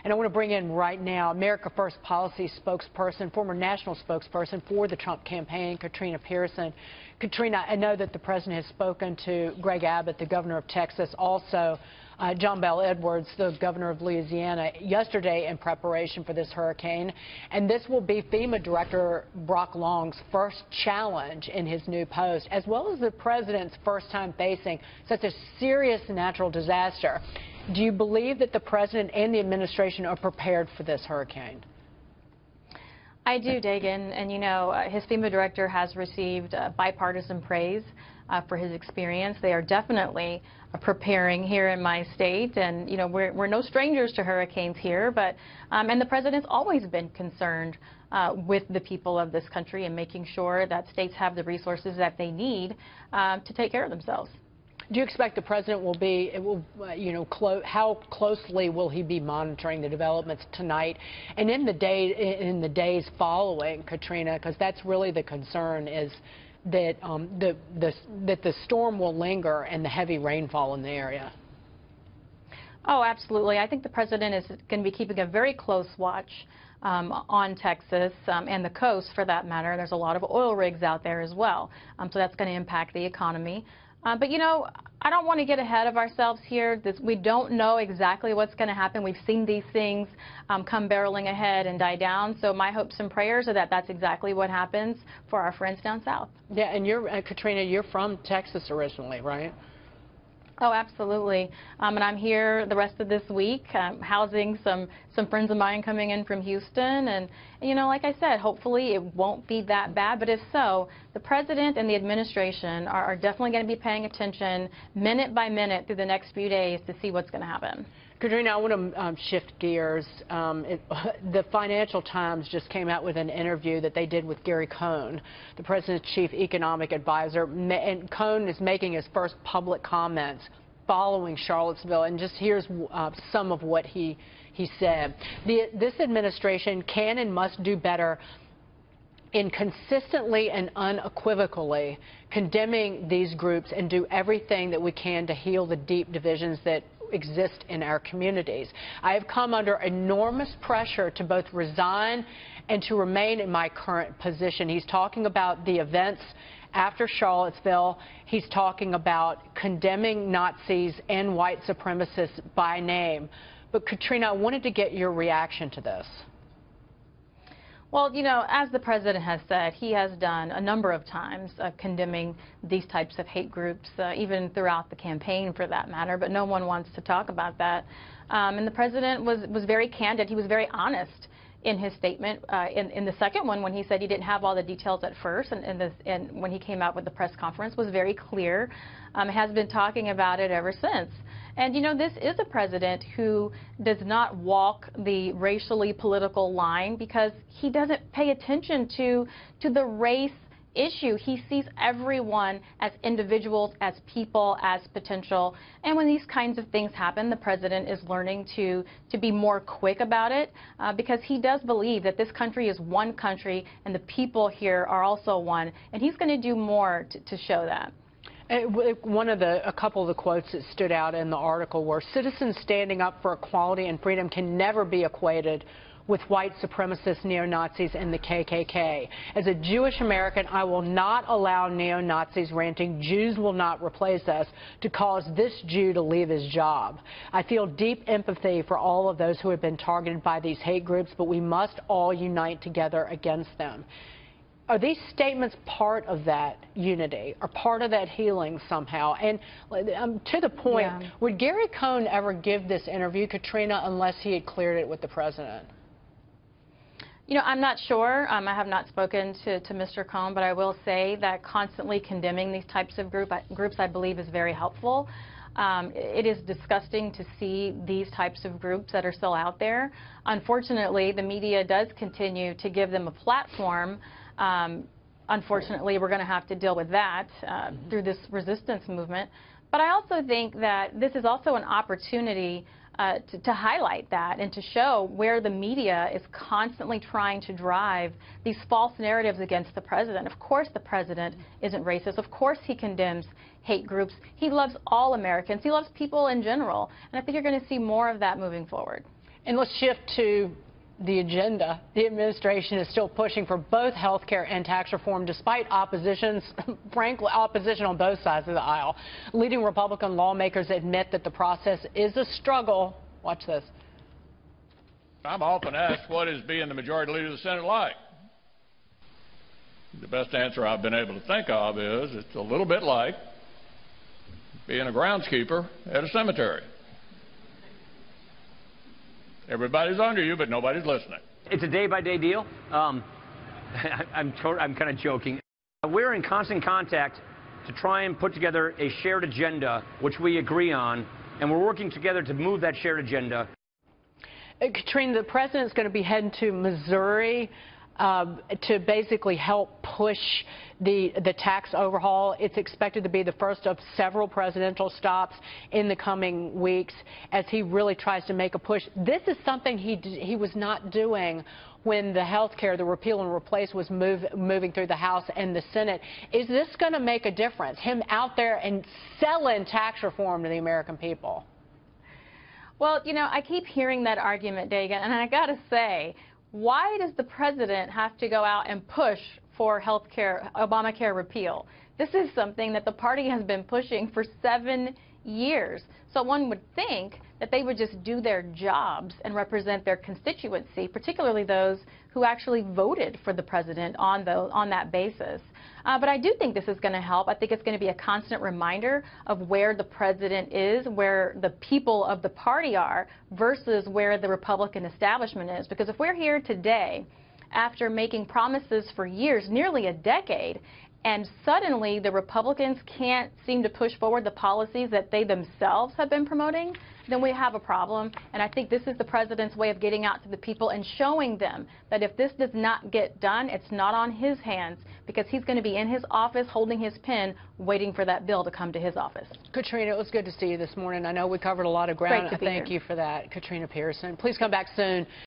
And I want to bring in right now America First Policy spokesperson, former national spokesperson for the Trump campaign, Katrina Pierson. Katrina, I know that the president has spoken to Greg Abbott, the governor of Texas, also John Bel Edwards, the governor of Louisiana, yesterday in preparation for this hurricane. And this will be FEMA Director Brock Long's first challenge in his new post, as well as the president's first time facing such a serious natural disaster. Do you believe that the president and the administration are prepared for this hurricane? I do, Dagan, and you know, his FEMA director has received bipartisan praise for his experience. They are definitely preparing here in my state, and you know, we're no strangers to hurricanes here, but and the president's always been concerned with the people of this country and making sure that states have the resources that they need to take care of themselves. Do you expect the president will be, how closely will he be monitoring the developments tonight and in the days following, Katrina? Because that's really the concern, is that that the storm will linger and the heavy rainfall in the area. Oh, absolutely. I think the president is going to be keeping a very close watch on Texas and the coast, for that matter. There's a lot of oil rigs out there as well, so that's going to impact the economy. But, you know, I don't want to get ahead of ourselves here. We don't know exactly what's going to happen. We've seen these things come barreling ahead and die down. So my hopes and prayers are that that's exactly what happens for our friends down south. Yeah, and Katrina, you're from Texas originally, right? Oh, absolutely. And I'm here the rest of this week, housing some friends of mine coming in from Houston. And, you know, like I said, hopefully it won't be that bad. But if so, the president and the administration are definitely going to be paying attention minute by minute through the next few days to see what's going to happen. Katrina, I want to shift gears. The Financial Times just came out with an interview that they did with Gary Cohn, the president's chief economic advisor, and Cohn is making his first public comments following Charlottesville, and just here's some of what he said. This administration can and must do better in consistently and unequivocally condemning these groups and do everything that we can to heal the deep divisions that exist in our communities. I have come under enormous pressure to both resign and to remain in my current position. He's talking about the events after Charlottesville. He's talking about condemning Nazis and white supremacists by name. But Katrina, I wanted to get your reaction to this. Well, you know, as the president has said, he has done a number of times condemning these types of hate groups, even throughout the campaign for that matter, but no one wants to talk about that. And the president was very candid. He was very honest in his statement. In the second one, when he said he didn't have all the details at first, and when he came out with the press conference, was very clear, has been talking about it ever since. And, you know, this is a president who does not walk the racially political line because he doesn't pay attention to the race issue. He sees everyone as individuals, as people, as potential. And when these kinds of things happen, the president is learning to be more quick about it because he does believe that this country is one country and the people here are also one. And he's going to do more to show that. A couple of the quotes that stood out in the article were, citizens standing up for equality and freedom can never be equated with white supremacists, neo-Nazis, and the KKK. As a Jewish American, I will not allow neo-Nazis ranting, Jews will not replace us, to cause this Jew to leave his job. I feel deep empathy for all of those who have been targeted by these hate groups, but we must all unite together against them. Are these statements part of that unity or part of that healing somehow? And to the point, yeah, would Gary Cohn ever give this interview, Katrina, unless he had cleared it with the president? You know, I'm not sure. I have not spoken to Mr. Cohn, but I will say that constantly condemning these types of groups, I believe, is very helpful. It is disgusting to see these types of groups that are still out there. Unfortunately, the media does continue to give them a platform. Unfortunately, we're going to have to deal with that through this resistance movement. But I also think that this is also an opportunity to highlight that and to show where the media is constantly trying to drive these false narratives against the president. Of course the president isn't racist. Of course he condemns hate groups. He loves all Americans. He loves people in general. And I think you're going to see more of that moving forward. And let's shift to the agenda. The administration is still pushing for both health care and tax reform despite frankly, opposition on both sides of the aisle. Leading Republican lawmakers admit that the process is a struggle. Watch this. I'm often asked, what is being the majority leader of the Senate like? The best answer I've been able to think of is it's a little bit like being a groundskeeper at a cemetery. Everybody's under you, but nobody's listening. It's a day-by-day deal. I'm kind of joking. We're in constant contact to try and put together a shared agenda, which we agree on, and we're working together to move that shared agenda. Katrina, the president's going to be heading to Missouri to basically help push the tax overhaul. It's expected to be the first of several presidential stops in the coming weeks as he really tries to make a push. This is something he was not doing when the health care, the repeal and replace, was moving through the House and the Senate. Is this going to make a difference, him out there and selling tax reform to the American people? Well, you know, I keep hearing that argument, Dagan, and I got to say, why does the president have to go out and push for health care, Obamacare repeal? This is something that the party has been pushing for 7 years. So one would think that they would just do their jobs and represent their constituency, particularly those who actually voted for the president on that basis. But I do think this is going to help. I think it's going to be a constant reminder of where the president is, where the people of the party are, versus where the Republican establishment is. Because if we're here today, after making promises for years, nearly a decade, and suddenly the Republicans can't seem to push forward the policies that they themselves have been promoting, then we have a problem. And I think this is the president's way of getting out to the people and showing them that if this does not get done, it's not on his hands, because he's going to be in his office holding his pen waiting for that bill to come to his office. Katrina, it was good to see you this morning. I know we covered a lot of ground. Great to be Thank here. you for that, Katrina Pierson. Please come back soon.